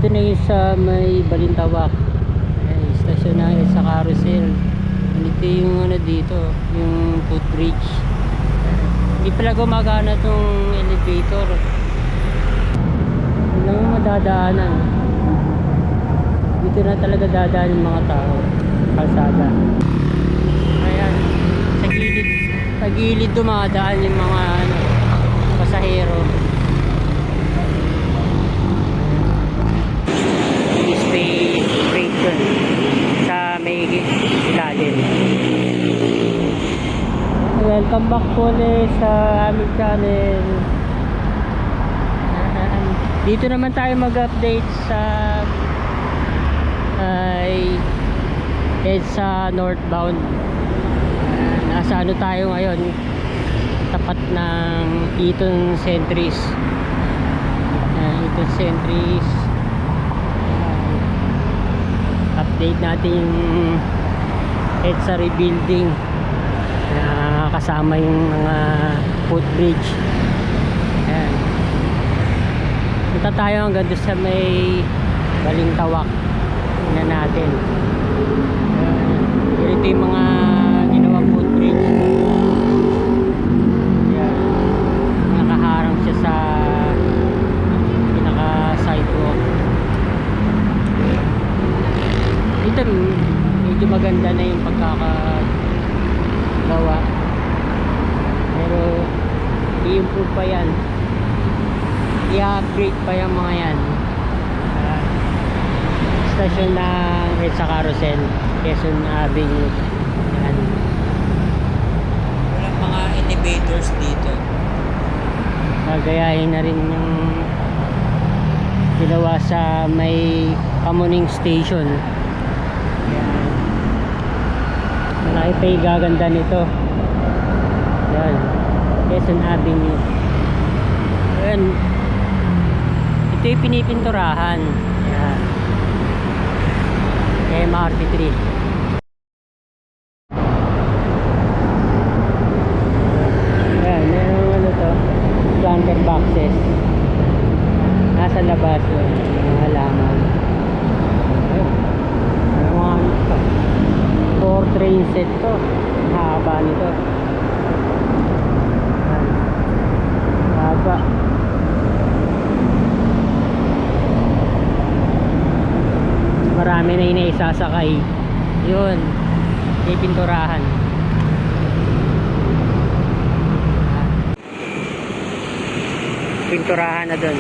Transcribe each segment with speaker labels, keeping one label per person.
Speaker 1: Dito na yung sa may Balintawak. Ayan, stasyon na yun sa Carousel. Dito yung ano dito, yung footbridge. Hindi pala gumagana tong elevator. Wala nang madadaanan. Dito na talaga dadaan yung mga tao. Kalsada. Ayan, sa gilid dumadaan yung mga ano, pasahero. Straight yun sa may ilalim. Welcome back po ulit sa aming channel. Dito naman tayo mag-update sa EDSA northbound. Nasa ano tayo ngayon, tapat ng Eton Centris. Eton Centris. Update natin yung EDSA rebuilding na kasama yung mga footbridge. Ayan. Punta tayo hanggang doon sa may Balintawak na natin. Ito yung mga ginawang footbridge. Ayan. Nakaharang siya sa pinaka sidewalk. Dito medyo maganda na yung pagkakagawa, pero i-improve pa yan, i-upgrade pa yung mga yan. Stasyon ng EDSA Carousel, Quezon Avenue. Yan. Walang mga elevators dito. Gagayahin na rin yung ginawa sa may Kamuning Station. Yan. Malaki pa yung gaganda nito. Yan, Quezon Avenue. Yan. Ito yung pinipinturahan. Yan, MRT3. Yan, meron ano to, planter boxes nasa labas yun, mga halaman. Mga 4 train set to, haba nito. Haba. Marami na inaisasakay. Yun, may pinturahan. Pinturahan na dun.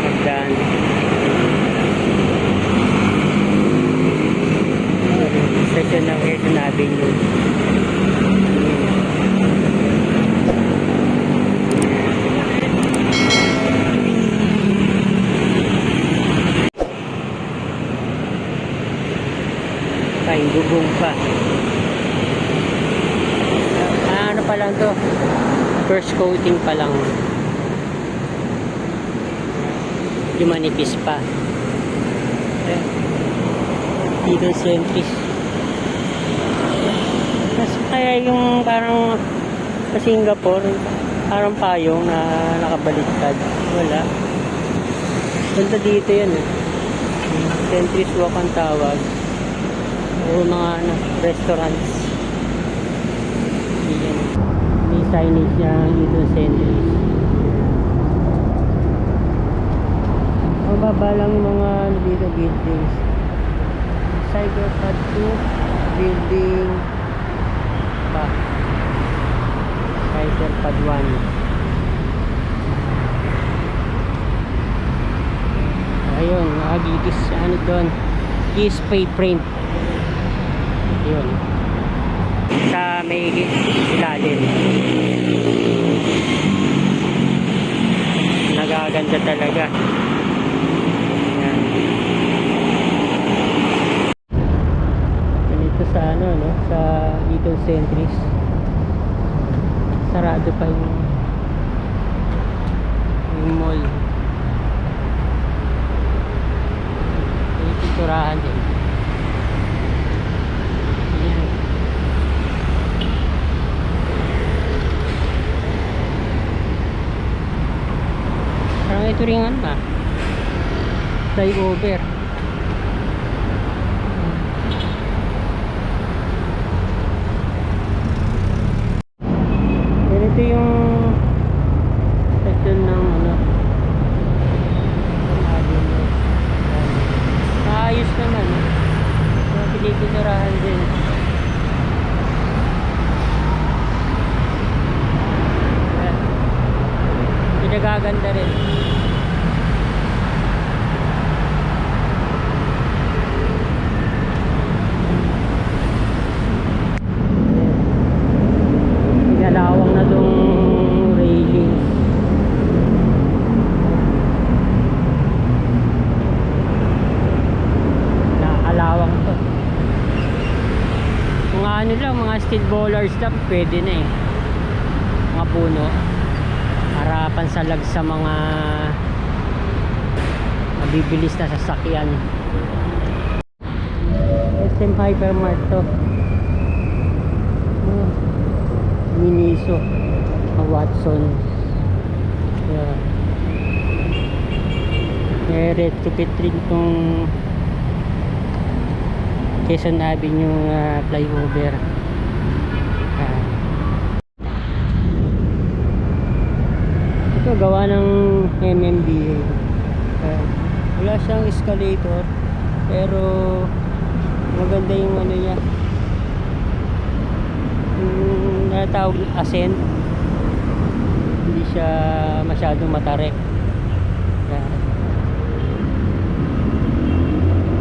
Speaker 1: Magdaan. Station ng Quezon Avenue. Kain gugong pa. Ano pa lang to, first coating pa lang. Yung manipis pa. Dito Centris. Kasi kaya yung parang sa Singapore, parang payong na nakabaliktad. Wala. Banda dito yan eh. Centris Walk ang tawag. O mga ano, restaurants. Yan. May signage niya dito Centris. Mababa lang yung mga ano dito, buildings. Cyberpad 2 building pa, Cyberpad 1. Ayun, nakagigis ano doon, is pay print. Ayun, sa may ilalim. Nagaganda talaga. Sa ano no, sa Eton Centris sarado pa yung mall. Yung pinturahan din. Ayan. Parang ito rin ano ba, flyover. Ganito yung section ng ano, maayos naman, mga pinikiturahan din. Ayan. Pinagaganda rin. Pinalawang na tong railings. Nakakalawang to. Mga ano lang, mga steel ballers lang, pwede na eh. Mga puno para pansalag sa mga mabibilis na sasakyan. SM Hypermart to. Miniso, Watson. Yeah. May retrofit rin tong Quezon Avenue flyover. Ito gawa ng MMDA. Wala siyang escalator pero maganda yung ano niya, natawag ascent. Hindi siya masyadong matarik. Yan.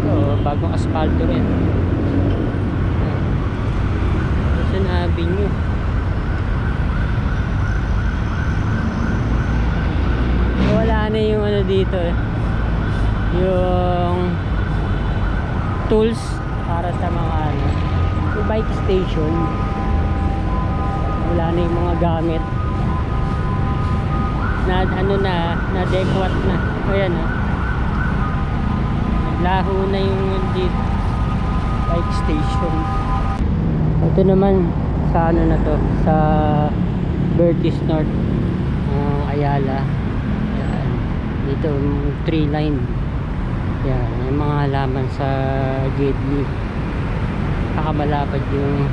Speaker 1: Ito bagong asfalto rin. Quezon Avenue. Wala na yung ano dito eh, yung tools para sa mga ano, yung bike station. Wala na yung mga gamit na ano na dekwat na. Ayan o, naglaho na yung dito bike station. Ito naman sa ano na to, sa Vertis North, Ayala. Ayan. Dito 3 line. Yan, may mga halaman sa Gedli. Nakamalapad yung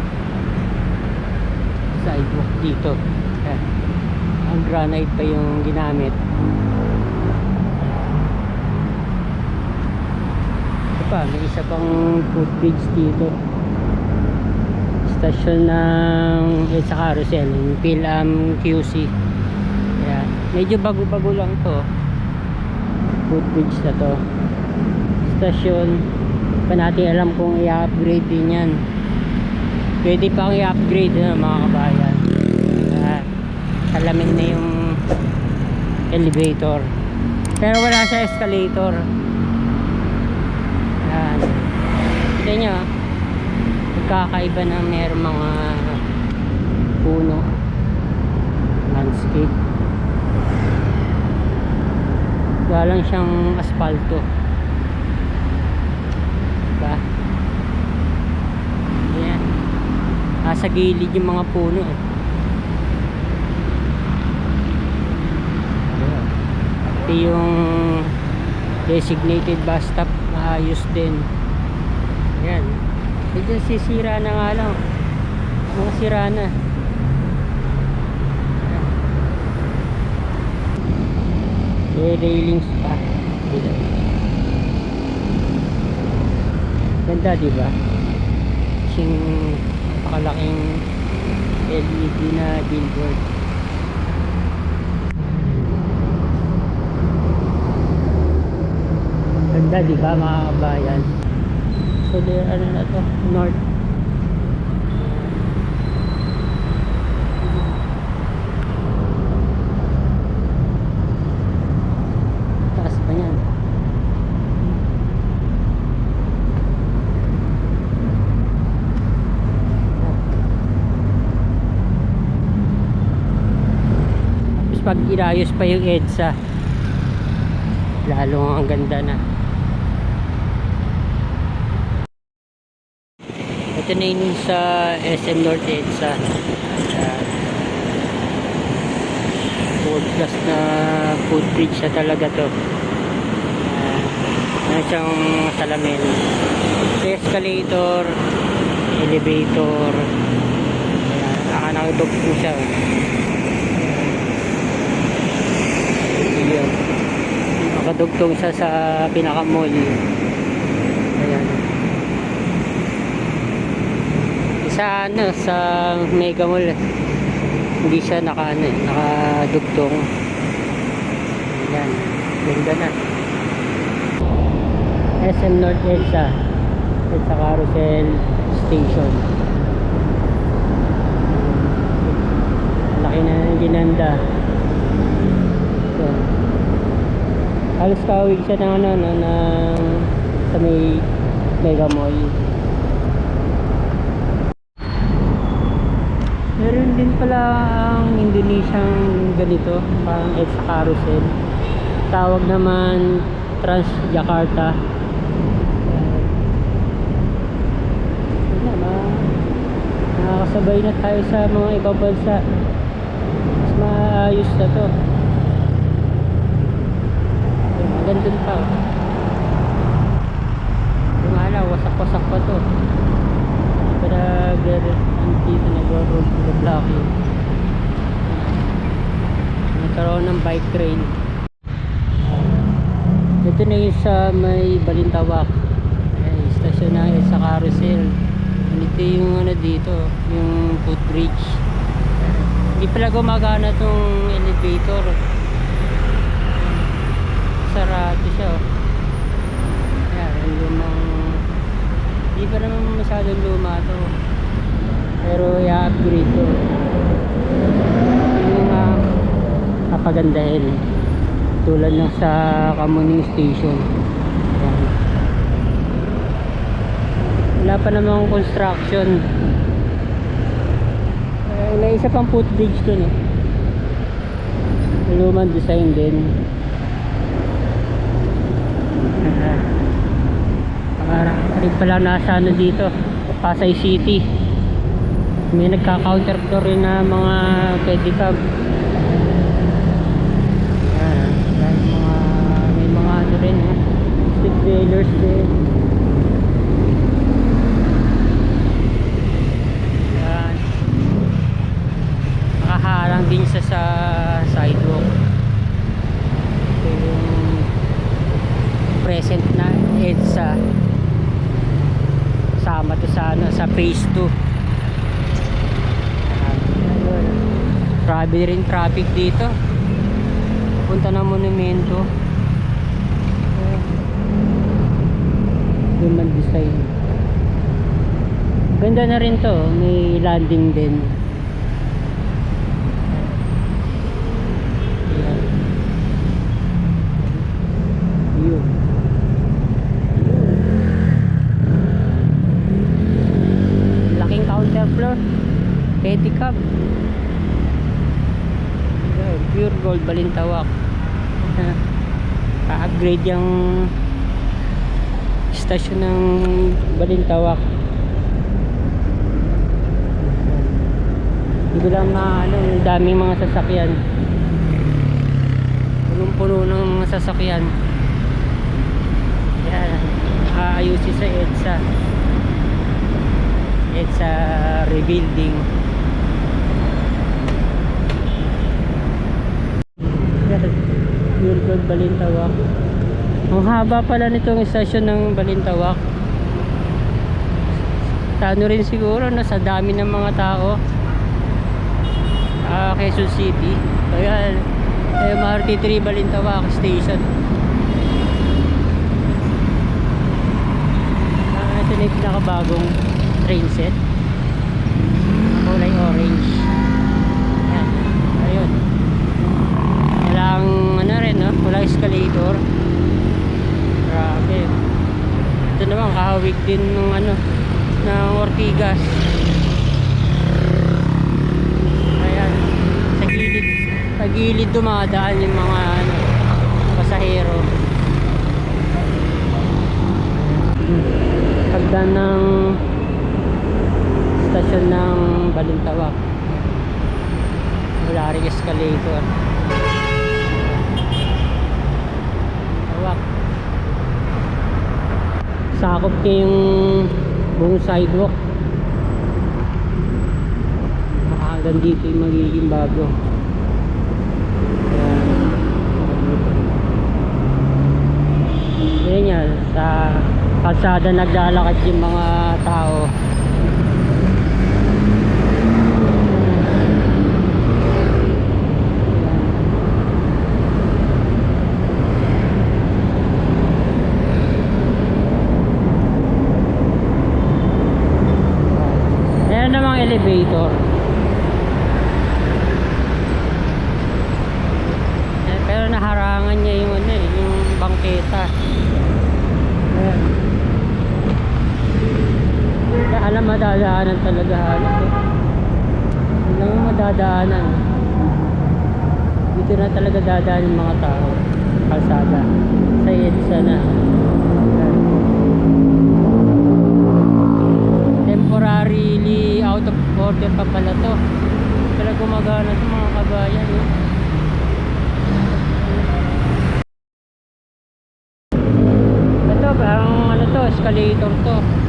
Speaker 1: sidewalk dito. Yan. Ang granite pa yung ginamit. Ito pa, may isa pang footbridge dito. Stasyon ng sa carousel, yung PhilAm QC. Yan. Medyo bago-bago lang to. Footbridge na to. Stasyon, pa natin alam kung i-upgrade din yan. Pwede pang i-upgrade mga kabayan. Salamin na yung elevator pero wala sa escalator. Yan, kita nyo magkakaiba na, meron mga puno, landscape. Wala lang siyang asfalto, diba? Yan, nasa gilid yung mga puno eh. Ito yung designated bus stop, maayos din. Yan, medyo sisira na nga lang, mga sira na. May railings pa dito. Ganda diba? Kasing napakalaking LED na billboard. Ganda diba mga kabayan? So there, ano na to, north. Taas pa yan. Tapos pag inayos pa yung EDSA, lalo ang ganda na. Ito na yun sa SM North EDSA. World class na footbridge na talaga to. Meron siyang salamin. Escalator, elevator. Ayan, nakadugtong siya. Ayan. Nakadugtong siya sa pinaka-mall. Ayan. Sa sa Mega Mall. Hindi siya nakadugtong. Ayan. Ganda na. SM North EDSA. EDSA Carousel Station. Laki na ng ginanda. So, halos kawig siya ng sa may Mega Mall. Meron din pala ang Indonesiang ganito, parang EDSA Carousel. Tawag naman Transjakarta. Nakakasabay na tayo sa mga ibang bansa. Mas maayos na to. Magandang pa. Yung ala, wasak-wasak pa to. Pero dito nag-road yun. Nagkaroon ng bike train. Ito na yung sa may Balintawak. Stasyon na sa Carousel. Ito yung dito, yung footbridge. Hindi pala gumagana tong elevator. Sarado siya. Ayan, lumang, hindi pa naman masyadong luma to, pero i-upgrade to. Yung kapagandahin tulad ng sa Kamuning Station. Ayan. Wala pa namang construction. May isa pang footbridge to, no? Lumang design din. Rin pala nasa dito, Pasay City. May nagka-counter rin na mga pedicab. May mga rin, street trailers din. Nakaharang din siya sa sidewalk. Ito yung present na EDSA. Sama to sa phase 2. Grabe rin traffic dito. Punta ng monumento. Human design. Ganda na rin to. May landing din. Yun. Laking counter floor. Pedicab. Pure Gold Balintawak. Pa-upgrade yung stasyon ng Balintawak. Hindi ko lang daming mga sasakyan. Punong-puno ng mga sasakyan. Yan, aayusin sa EDSA rebuilding. Pure Gold Balintawak. Ang haba pala nitong istasyon ng Balintawak. Tano rin siguro sa dami ng mga tao. Quezon City. Ayan, MRT 3 Balintawak Station. Ito na yung pinakabagong train set. Kulay orange. Ayan. Ayun. Walang rin, no? Walang escalator. Grabe. Ito naman kahawig din ng ng Ortigas. Ayan, sa gilid dumadaan yung mga pasahero. Pagdan ng stasyon ng Balintawak, wala rin escalator. Sasakop niya yung buong sidewalk. Hanggang dito yung magiging bago. Ayan yan, sa kalsada naglalakad yung mga tao. Ayan namang elevator. Pero naharangan niya yung ano eh, yung bangketa. Ayan. Kaya alam, madadaanan talaga halos eh. Alam mo, madadaanan. Dito na talaga dadaan yung mga tao. Kalsada. Sa EDSA na. Ayan. Temporarily out of order pa pala to. Kaya gumagana sa mga kabayan eh. Ang ano to, escalator to.